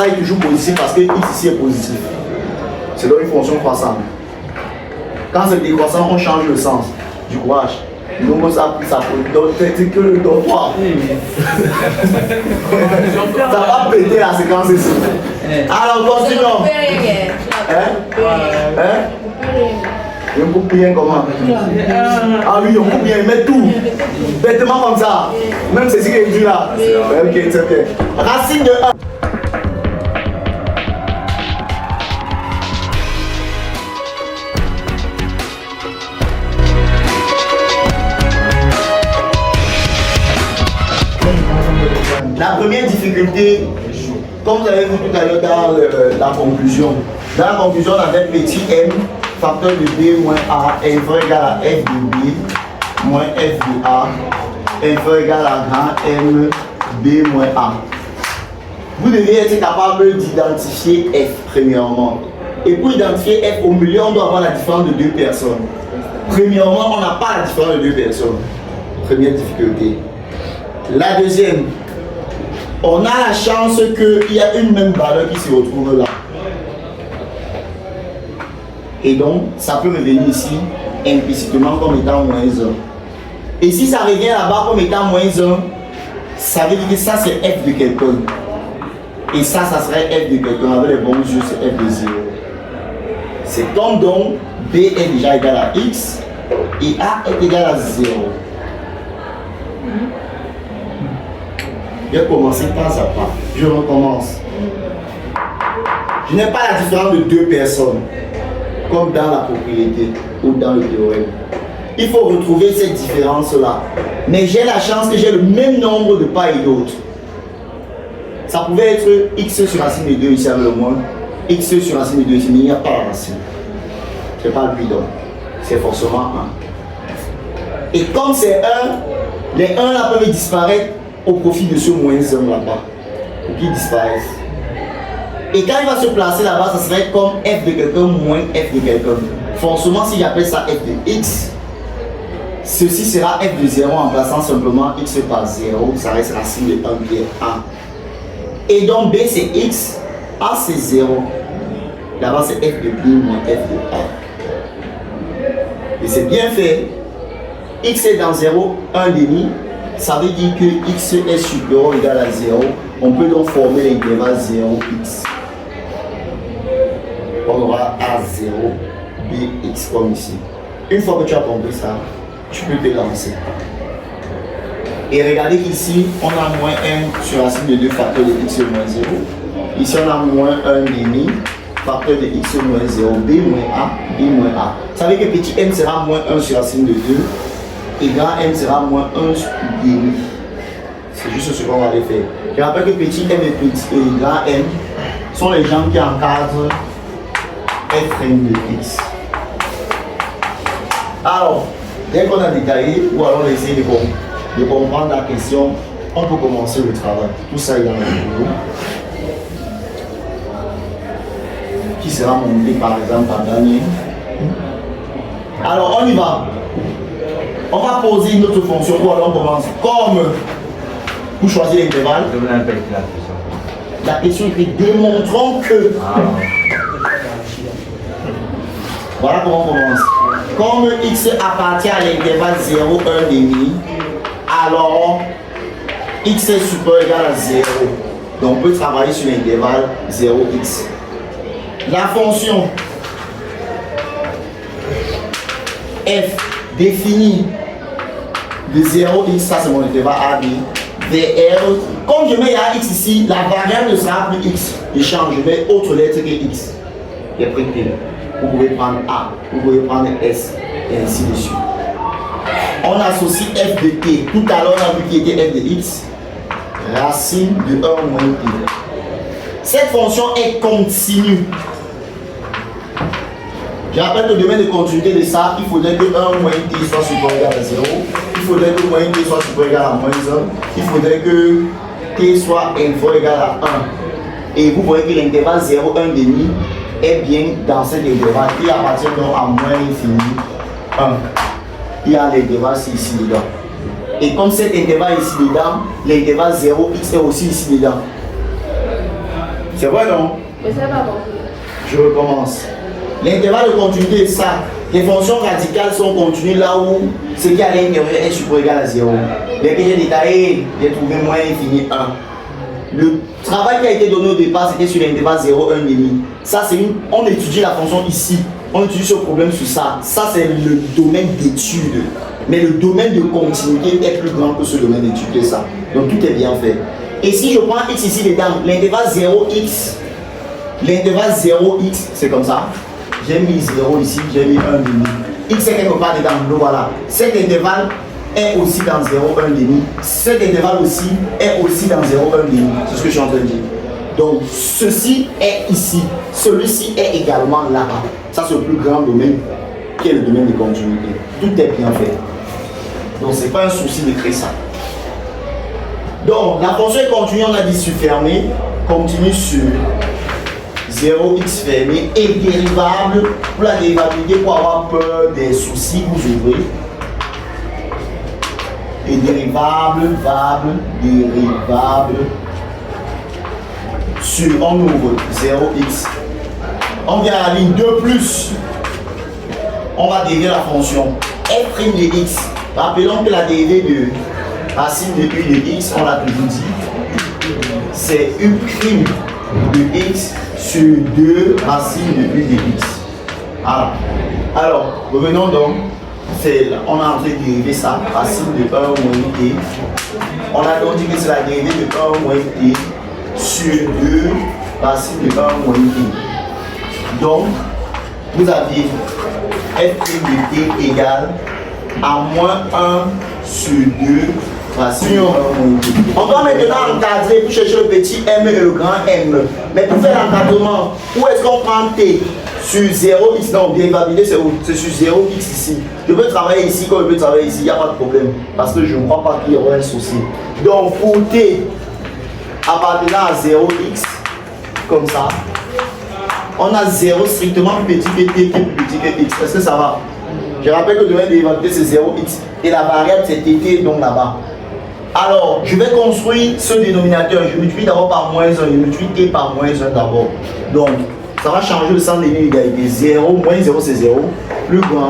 ça est toujours positif parce que x ici est positif. C'est donc une fonction croissante. Quand c'est décroissant, on change le sens. Du courage. Donc ça a pris sa position. Donc c'est que le droit. Ça va péter la séquence ici. Alors continuons. On coupe bien comment? Ah oui, on coupe bien, met tout. Bêtement comme ça. Même c'est ce qu'il dit là. Ok, c'est bien. Racine de 1. La première difficulté, comme vous avez vu tout à l'heure dans la conclusion, on avait petit m facteur de b moins a inférieur égal à f de b moins f de a inférieur égal à grand m b moins a. Vous devez être capable d'identifier f premièrement. Et pour identifier f au milieu, on doit avoir la différence de deux personnes. Premièrement, on n'a pas la différence de deux personnes. Première difficulté. La deuxième, on a la chance qu'il y a une même valeur qui se retrouve là. Et donc, ça peut revenir ici implicitement comme étant moins 1. Et si ça revient là-bas comme étant moins 1, ça veut dire que ça c'est f de quelqu'un. Et ça serait f de quelqu'un. Avec les bons yeux, c'est f de 0. C'est comme donc b est déjà égal à x et a est égal à 0. Je vais commencer pas à pas. Je recommence. Je n'ai pas la différence de deux personnes, comme dans la propriété ou dans le théorème. Il faut retrouver cette différence-là. Mais j'ai la chance que j'ai le même nombre de pas et d'autres. Ça pouvait être x sur racine de 2 ici avec le moins, x sur racine de 2 ici, mais il n'y a pas la racine. Ce n'est pas lui donc. C'est forcément 1. Et comme c'est 1, les 1 là peuvent disparaître au profit de ce moins 1 là-bas, pour qu'il disparaisse. Et quand il va se placer là-bas, ça serait comme f de quelqu'un moins f de quelqu'un. Forcément, si j'appelle ça f de x, ceci sera f de 0 en plaçant simplement x par 0, ça reste racine de 1 qui est 1. Et donc b c'est x, a c'est 0. Là-bas c'est f de b moins f de 1. Et c'est bien fait. X est dans 0, 1 demi. Ça veut dire que x est supérieur ou égal à 0. On peut donc former l'intervalle 0x. On aura A0, BX comme ici. Une fois que tu as compris ça, tu peux te lancer. Et regardez qu'ici, on a moins 1 sur racine de 2 facteur de x moins 0. Ici, on a moins 1 demi facteur de x moins 0, b moins a, b moins a. Ça veut dire que petit m sera moins 1 sur racine de 2. Et grand M sera moins 1 demi. C'est juste ce qu'on va aller faire. Je rappelle que petit m et grand M sont les gens qui encadrent f' de x. Alors, dès qu'on a détaillé, ou alors essayer de comprendre la question, on peut commencer le travail. Tout ça est dans le boulot. Qui sera monté par exemple par Daniel. Alors, on y va. On va poser une autre fonction ou alors on commence comme pour choisir l'intervalle. La question est que démontrons que. Voilà comment on commence. Comme x appartient à l'intervalle 0, 1 demi, alors x est supérieur ou égal à 0. Donc on peut travailler sur l'intervalle 0x. La fonction f définie de 0x, ça c'est mon intervalle AB, VR. Comme je mets AX ici, la variable ne sera plus x. Je change, je mets autre lettre que x. Et après T. Vous pouvez prendre A, vous pouvez prendre S, et ainsi de suite. On associe f de t. Tout à l'heure, on a vu qui était f de x. Racine de 1 moins t. Cette fonction est continue. Je rappelle que le domaine de continuité de ça, il faudrait que 1 moins t soit supérieur ou égal à 0. Il faudrait que moins t soit supérieur ou égal à moins 1. Il faudrait que t soit inférieur ou égal à 1. Et vous voyez que l'intervalle 0, 1 demi est bien dans cet intervalle. Il appartient donc à moins infini 1. Il y a l'intervalle ici dedans. Et comme cet intervalle ici dedans, l'intervalle 0x est aussi ici dedans. C'est vrai, non? Mais ça va compris. Je recommence. L'intervalle de continuité est ça. Les fonctions radicales sont continues là où ce qui est à l'intérieur est supérieur égal à 0. Dès que j'ai détaillé, j'ai trouvé moins infini 1. Le travail qui a été donné au départ, c'était sur l'intervalle 0, 1 demi. Ça, c'est une. On étudie la fonction ici. On étudie ce problème sur ça. Ça, c'est le domaine d'étude. Mais le domaine de continuité est plus grand que ce domaine d'étude, ça. Donc tout est bien fait. Et si je prends x ici dedans, l'intervalle 0x, l'intervalle 0x, c'est comme ça. J'ai mis 0 ici, j'ai mis 1 demi. X est quelque part dedans, donc voilà. Cet intervalle est aussi dans 0, 1 demi. Cet intervalle aussi est aussi dans 0, 1 demi. C'est ce que je suis en train de dire. Donc ceci est ici, celui-ci est également là-bas. Ça c'est le plus grand domaine qui est le domaine de continuité. Tout est bien fait. Donc c'est pas un souci de créer ça. Donc la fonction est continue, on a dit sur fermé, continue sur 0x fermé et dérivable. Pour la dérivabilité, pour avoir peur des soucis, vous ouvrez. Et dérivable, dérivable sur, on ouvre 0x. On vient à la ligne 2 plus. On va dériver la fonction f' de x. Rappelons que la dérivée de racine de u de x, on l'a toujours dit, c'est u' de x sur 2 racines de u de x. Voilà. Alors, revenons donc. On a en train de dériver ça, racine de 1 moins t. On a donc dit que c'est la dérivée de 1 moins t sur 2 racine de 1 moins t. Donc, vous avez f' de t égale à moins 1 sur 2 racine de 1 moins t. On va maintenant encadrer pour chercher le petit m et le grand m. Mais pour faire l'encadrement, où est-ce qu'on prend t? Sur 0x, non, dérivabilité c'est sur 0x ici. Je peux travailler ici comme je peux travailler ici, il n'y a pas de problème. Parce que je ne crois pas qu'il y aura un souci. Donc pour t appartenant à 0x, comme ça, on a 0 strictement plus petit que t qui est plus petit que x. Est-ce que ça va? Je rappelle que le domaine de dérivabilité c'est 0x et la variable c'est tt, donc là-bas. Alors, je vais construire ce dénominateur. Je multiplie d'abord par moins 1, je multiplie t par moins 1 d'abord. Donc, ça va changer le sens des lignes d'égalité. 0, moins 0 c'est 0. Plus grand,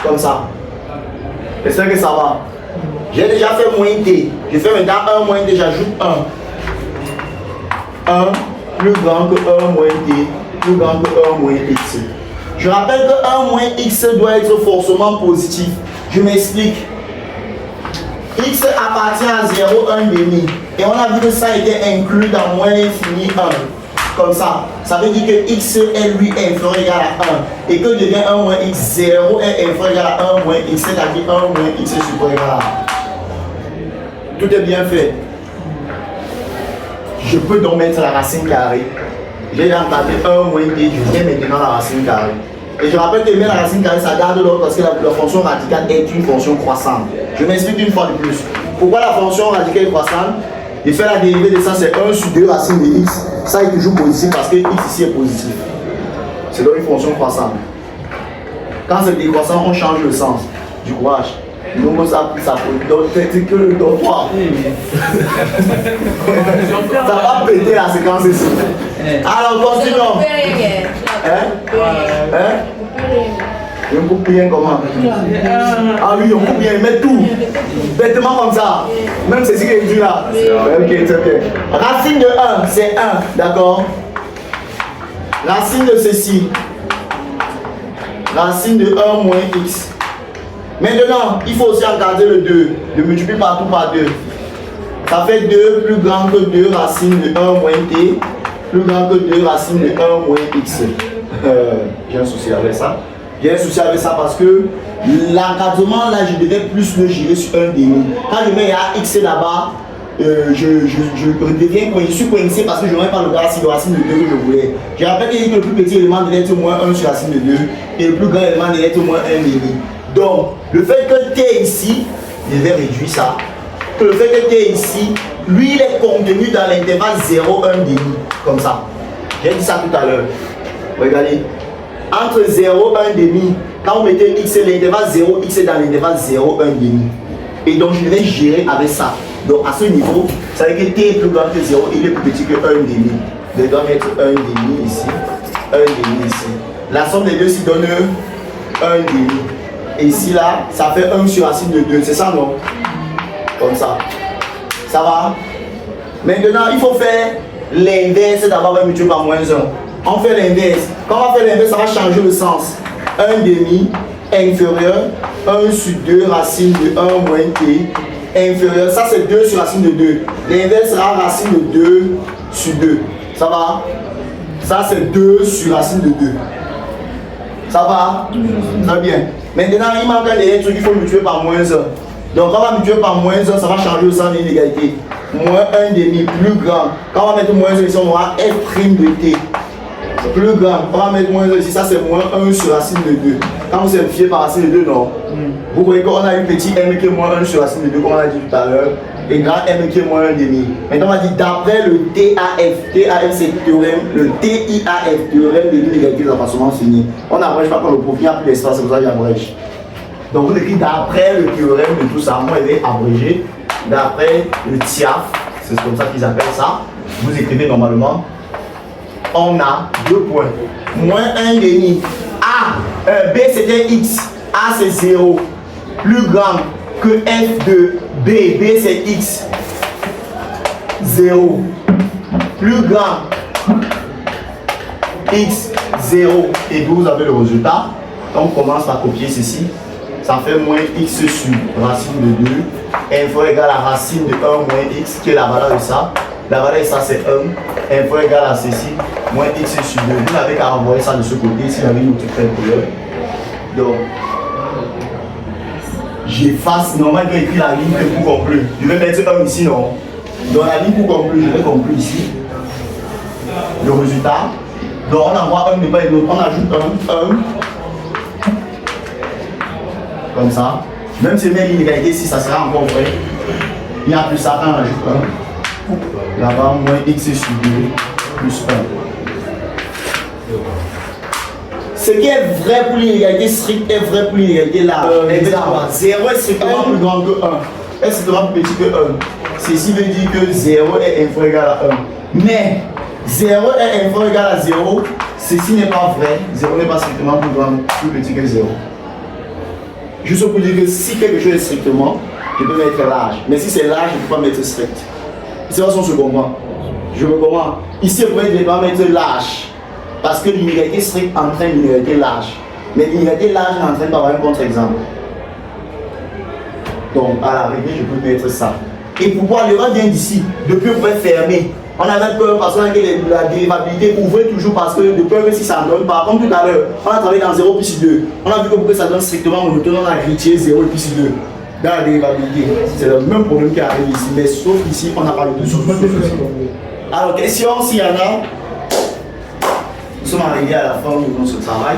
comme ça. J'espère que ça va. J'ai déjà fait moins t. Je fais maintenant 1 moins t, j'ajoute 1. 1 plus grand que 1 moins t, plus grand que 1 moins x. Je rappelle que 1 moins x doit être forcément positif. Je m'explique. X appartient à 0, 1 demi. Et on a vu que ça a été inclus dans moins infini 1. Comme ça, ça veut dire que x est lui inférieur égal à 1 et que devient 1 moins x, 0 est inférieur égal à 1 moins x, c'est-à-dire 1 moins x est supérieur égal à 1. Tout est bien fait. Je peux donc mettre la racine carrée. J'ai encadré 1 moins t, je viens maintenant la racine carrée. Et je rappelle que mettre la racine carrée, ça garde l'autre parce que la fonction radicale est une fonction croissante. Je m'explique une fois de plus. Pourquoi la fonction radicale est croissante? Et faire la dérivée de ça, c'est 1 sur 2 racine de x. Ça est toujours positif parce que x ici est positif. C'est donc une fonction croissante. Quand c'est décroissant, on change le sens. Du courage. Donc ça c'est que le dortoir. Ça va péter la séquence ici. Alors continuons. Je me coupe bien comment? Ah oui, on coupe bien, met tout. Bêtement comme ça. Même c'est ce qui est dit là. Ok, c'est bien. Racine de 1, c'est 1, d'accord? Racine de ceci. Racine de 1 moins x. Maintenant, il faut aussi encadrer le 2. Je multiplie partout par 2. Ça fait 2 plus grand que 2 racine de 1 moins t. Plus grand que 2 racine de 1 moins x. J'ai un souci avec ça. J'ai un souci avec ça parce que l'encadrement là, je devais plus le gérer sur un demi. Quand je mets un x là-bas, je suis coincé parce que je n'aurai pas le racine de 2 que je voulais. Je rappelle que le plus petit élément devait être moins 1 sur racine de 2 et le plus grand élément devait être moins 1 demi. Donc, le fait que t ici, je vais réduire ça. Le fait que t ici, lui, il est contenu dans l'intervalle 0, 1 demi. Comme ça. J'ai dit ça tout à l'heure. Regardez. Entre 0 et 1 demi, quand vous mettez x, l'intervalle 0, x est dans l'intervalle 0, 1 demi. Et donc je vais gérer avec ça. Donc à ce niveau, ça veut dire que t est plus grand que 0, il est plus petit que 1,5. Je dois mettre 1,5 ici, 1,5 ici. La somme des deux ici donne 1,5. Et ici là, ça fait 1 sur racine de 2, c'est ça non? Comme ça. Ça va? Maintenant, il faut faire l'inverse d'avoir 1 multiplié par moins 1. On fait l'inverse. Quand on va faire l'inverse, ça va changer le sens. 1,5 inférieur 1 sur 2 racine de 1 moins t inférieur. Ça c'est 2 sur racine de 2. L'inverse sera racine de 2 sur 2. Ça va? Ça c'est 2 sur racine de 2. Ça va? Très bien. Maintenant, il manque un dernier truc, il faut multiplier par moins 1. Donc, quand on va multiplier par moins 1, ça va changer le sens de l'inégalité. Moins 1,5 plus grand. Quand on va mettre moins 1 ici, on aura f' de t. Plus grand. On va mettre moins 1 ici, ça c'est moins 1 sur racine de 2. Quand vous simplifiez par racine de 2, non? Vous voyez qu'on a eu petit m qui est moins 1 sur racine de 2, comme on a dit tout à l'heure. Et grand m qui est moins 1,5. Maintenant, on va dire d'après le TAF. TAF, c'est le théorème, le TIAF, théorème de l'inégalité des appartements finis. On n'abrège pas quand le profil n'a plus d'espace, c'est pour ça qu'il abrège. Donc, vous écrivez d'après le théorème de tout ça. Moi, je vais abréger. D'après le TIAF, c'est comme ça qu'ils appellent ça. Vous écrivez normalement. On a 2 points. Moins 1,5. A, B c'était X. A c'est 0. Plus grand que F de B. B c'est X. 0. Plus grand. X 0. Et vous avez le résultat. On commence par copier ceci. Ça fait moins X sur racine de 2. Info égale à racine de 1 moins X, qui est la valeur de ça. La valeur de ça c'est 1. Info égale à ceci. Moins X sur 2. Vous n'avez qu'à envoyer ça de ce côté si vous avez une autre couleur. Donc, j'efface. Normalement, je vais écrire la ligne que pour conclure. Je vais mettre 1 ici, non? Dans la ligne pour conclure, je vais conclure ici. Le résultat. Donc, on envoie 1 n'est pas une autre. On ajoute 1. Comme ça. Même si je mets l'inégalité ici, ça sera encore vrai. Il y a plus ça, on ajoute 1. Là-bas, moins X sur 2 plus 1. Ce qui est vrai pour l'inégalité stricte est vrai pour l'inégalité large. Exemple, 0 est strictement plus grand que 1. Est strictement plus petit que 1. Ceci veut dire que 0 est inférieur égal à 1. Mais 0 est inférieur égal à 0. Ceci n'est pas vrai. 0 n'est pas strictement plus petit que 0. Juste pour dire que si quelque chose est strictement, je peux mettre large. Mais si c'est large, je ne peux pas mettre strict. C'est façon se comprend. Je me comprends. Ici, je ne peux pas mettre large. Parce que l'inégalité stricte entraîne l'inégalité large. Mais l'inégalité large n'entraîne pas un contre-exemple. Donc, à la règle, je peux mettre ça. Et pourquoi le rang vient d'ici? Depuis, on peut fermer. On avait peur parce que la dérivabilité ouvrait toujours parce que de peur que si ça ne donne pas, comme tout à l'heure, on a travaillé dans 0 plus 2. On a vu que pour que ça donne strictement monotone, on a retiré 0 et plus 2. Dans la dérivabilité, c'est le même problème qui arrive ici, mais sauf ici, on n'a pas le tout. Alors, question s'il y en a. Nous sommes arrivés à la fin de notre travail.